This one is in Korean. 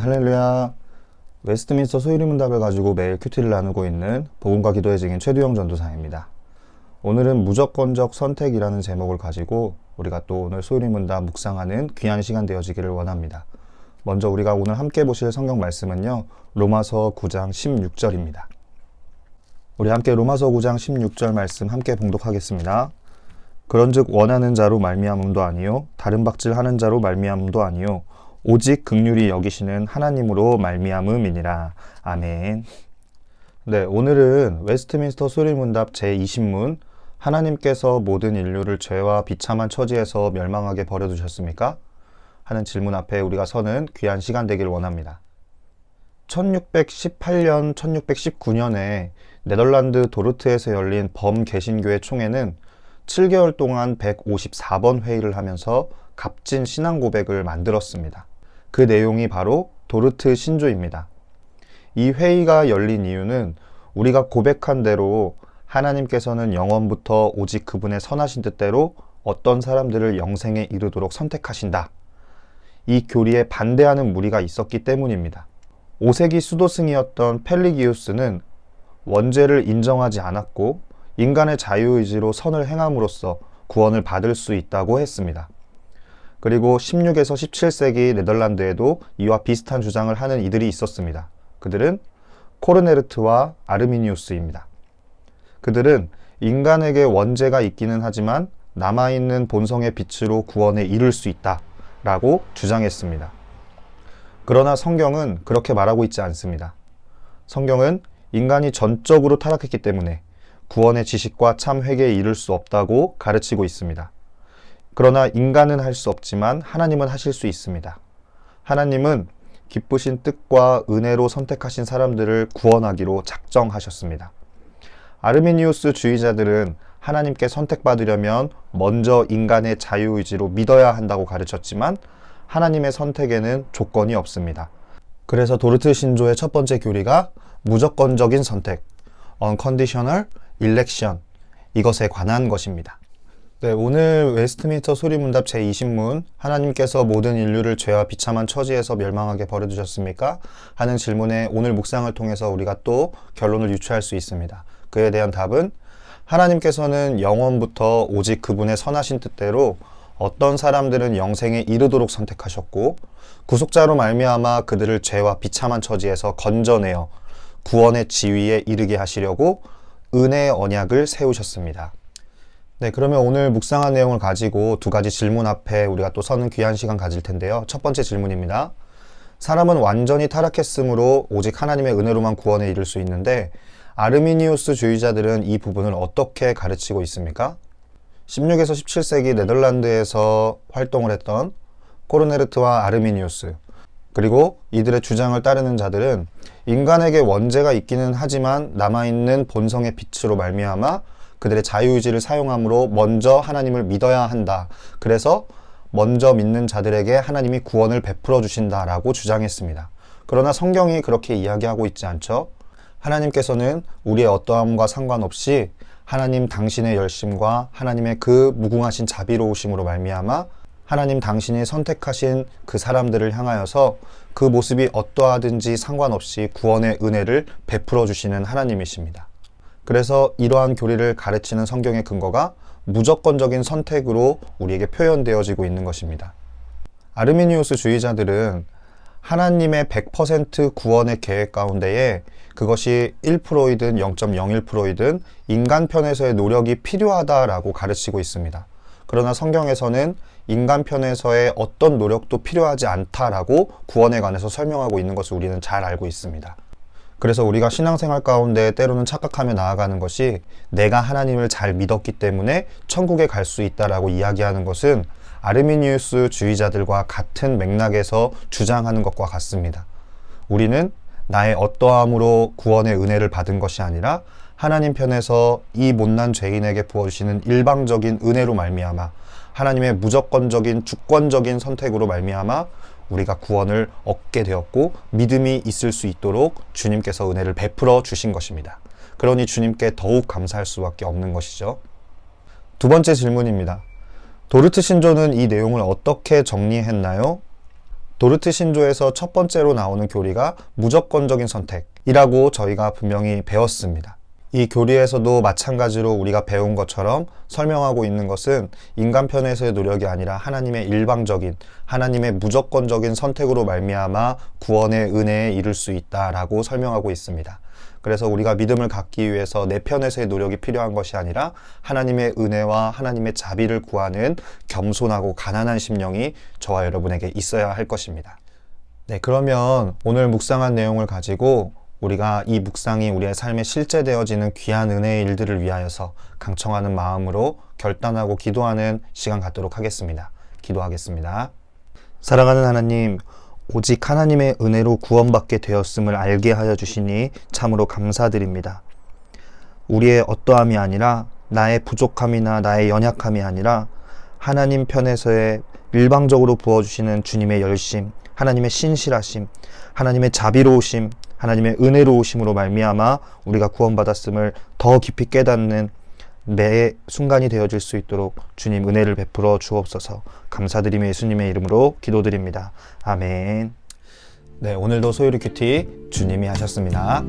할렐루야. 웨스트민스터 소유리문답을 가지고 매일 큐티를 나누고 있는 복음과 기도의 증인 최두영 전도사입니다. 오늘은 무조건적 선택이라는 제목을 가지고 우리가 또 오늘 소유리문답 묵상하는 귀한 시간 되어지기를 원합니다. 먼저 우리가 오늘 함께 보실 성경 말씀은요, 로마서 9장 16절입니다. 우리 함께 로마서 9장 16절 말씀 함께 봉독하겠습니다. 그런즉 원하는 자로 말미암음도 아니요 다른 박질하는 자로 말미암음도 아니요 오직 긍휼히 여기시는 하나님으로 말미암음이니라. 아멘. 네, 오늘은 웨스트민스터 소유리문답 제20문 하나님께서 모든 인류를 죄와 비참한 처지에서 멸망하게 버려두셨습니까? 하는 질문 앞에 우리가 서는 귀한 시간 되기를 원합니다. 1618년, 1619년에 네덜란드 도르트에서 열린 범개신교회 총회는 7개월 동안 154번 회의를 하면서 값진 신앙 고백을 만들었습니다. 그 내용이 바로 도르트 신조입니다. 이 회의가 열린 이유는 우리가 고백한 대로 하나님께서는 영원부터 오직 그분의 선하신 뜻대로 어떤 사람들을 영생에 이르도록 선택하신다. 이 교리에 반대하는 무리가 있었기 때문입니다. 5세기 수도승이었던 펠리기우스는 원죄를 인정하지 않았고 인간의 자유의지로 선을 행함으로써 구원을 받을 수 있다고 했습니다. 그리고 16에서 17세기 네덜란드에도 이와 비슷한 주장을 하는 이들이 있었습니다. 그들은 코르네르트와 아르미니우스입니다. 그들은 인간에게 원죄가 있기는 하지만 남아있는 본성의 빛으로 구원에 이를 수 있다라고 주장했습니다. 그러나 성경은 그렇게 말하고 있지 않습니다. 성경은 인간이 전적으로 타락했기 때문에 구원의 지식과 참 회개에 이를 수 없다고 가르치고 있습니다. 그러나 인간은 할 수 없지만 하나님은 하실 수 있습니다. 하나님은 기쁘신 뜻과 은혜로 선택하신 사람들을 구원하기로 작정하셨습니다. 아르미니우스 주의자들은 하나님께 선택받으려면 먼저 인간의 자유의지로 믿어야 한다고 가르쳤지만 하나님의 선택에는 조건이 없습니다. 그래서 도르트 신조의 첫 번째 교리가 무조건적인 선택, unconditional election, 이것에 관한 것입니다. 네, 오늘 웨스트민스터 소유리문답 제20문 하나님께서 모든 인류를 죄와 비참한 처지에서 멸망하게 버려두셨습니까? 하는 질문에 오늘 묵상을 통해서 우리가 또 결론을 유추할 수 있습니다. 그에 대한 답은 하나님께서는 영원부터 오직 그분의 선하신 뜻대로 어떤 사람들은 영생에 이르도록 선택하셨고 구속자로 말미암아 그들을 죄와 비참한 처지에서 건져내어 구원의 지위에 이르게 하시려고 은혜의 언약을 세우셨습니다. 네, 그러면 오늘 묵상한 내용을 가지고 두 가지 질문 앞에 우리가 또 서는 귀한 시간 가질 텐데요. 첫 번째 질문입니다. 사람은 완전히 타락했으므로 오직 하나님의 은혜로만 구원에 이를 수 있는데 아르미니우스 주의자들은 이 부분을 어떻게 가르치고 있습니까? 16에서 17세기 네덜란드에서 활동을 했던 코르네르트와 아르미니우스, 그리고 이들의 주장을 따르는 자들은 인간에게 원죄가 있기는 하지만 남아있는 본성의 빛으로 말미암아 그들의 자유의지를 사용함으로 먼저 하나님을 믿어야 한다. 그래서 먼저 믿는 자들에게 하나님이 구원을 베풀어 주신다라고 주장했습니다. 그러나 성경이 그렇게 이야기하고 있지 않죠? 하나님께서는 우리의 어떠함과 상관없이 하나님 당신의 열심과 하나님의 그 무궁하신 자비로우심으로 말미암아 하나님 당신이 선택하신 그 사람들을 향하여서 그 모습이 어떠하든지 상관없이 구원의 은혜를 베풀어 주시는 하나님이십니다. 그래서 이러한 교리를 가르치는 성경의 근거가 무조건적인 선택으로 우리에게 표현되어지고 있는 것입니다. 아르미니우스 주의자들은 하나님의 100% 구원의 계획 가운데에 그것이 1%이든 0.01%이든 인간 편에서의 노력이 필요하다라고 가르치고 있습니다. 그러나 성경에서는 인간 편에서의 어떤 노력도 필요하지 않다라고 구원에 관해서 설명하고 있는 것을 우리는 잘 알고 있습니다. 그래서 우리가 신앙생활 가운데 때로는 착각하며 나아가는 것이 내가 하나님을 잘 믿었기 때문에 천국에 갈 수 있다라고 이야기하는 것은 아르미니우스 주의자들과 같은 맥락에서 주장하는 것과 같습니다. 우리는 나의 어떠함으로 구원의 은혜를 받은 것이 아니라 하나님 편에서 이 못난 죄인에게 부어주시는 일방적인 은혜로 말미암아 하나님의 무조건적인 주권적인 선택으로 말미암아 우리가 구원을 얻게 되었고 믿음이 있을 수 있도록 주님께서 은혜를 베풀어 주신 것입니다. 그러니 주님께 더욱 감사할 수밖에 없는 것이죠. 두 번째 질문입니다. 도르트 신조는 이 내용을 어떻게 정리했나요? 도르트 신조에서 첫 번째로 나오는 교리가 무조건적인 선택이라고 저희가 분명히 배웠습니다. 이 교리에서도 마찬가지로 우리가 배운 것처럼 설명하고 있는 것은 인간 편에서의 노력이 아니라 하나님의 일방적인, 하나님의 무조건적인 선택으로 말미암아 구원의 은혜에 이를 수 있다라고 설명하고 있습니다. 그래서 우리가 믿음을 갖기 위해서 내 편에서의 노력이 필요한 것이 아니라 하나님의 은혜와 하나님의 자비를 구하는 겸손하고 가난한 심령이 저와 여러분에게 있어야 할 것입니다. 네, 그러면 오늘 묵상한 내용을 가지고 우리가 이 묵상이 우리의 삶에 실제되어지는 귀한 은혜의 일들을 위하여서 강청하는 마음으로 결단하고 기도하는 시간 갖도록 하겠습니다. 기도하겠습니다. 사랑하는 하나님, 오직 하나님의 은혜로 구원받게 되었음을 알게 하여 주시니 참으로 감사드립니다. 우리의 어떠함이 아니라 나의 부족함이나 나의 연약함이 아니라 하나님 편에서의 일방적으로 부어주시는 주님의 열심, 하나님의 신실하심, 하나님의 자비로우심, 하나님의 은혜로우심으로 말미암아 우리가 구원받았음을 더 깊이 깨닫는 매 순간이 되어질 수 있도록 주님 은혜를 베풀어 주옵소서. 감사드리며 예수님의 이름으로 기도드립니다. 아멘. 네, 오늘도 소유리 큐티 주님이 하셨습니다.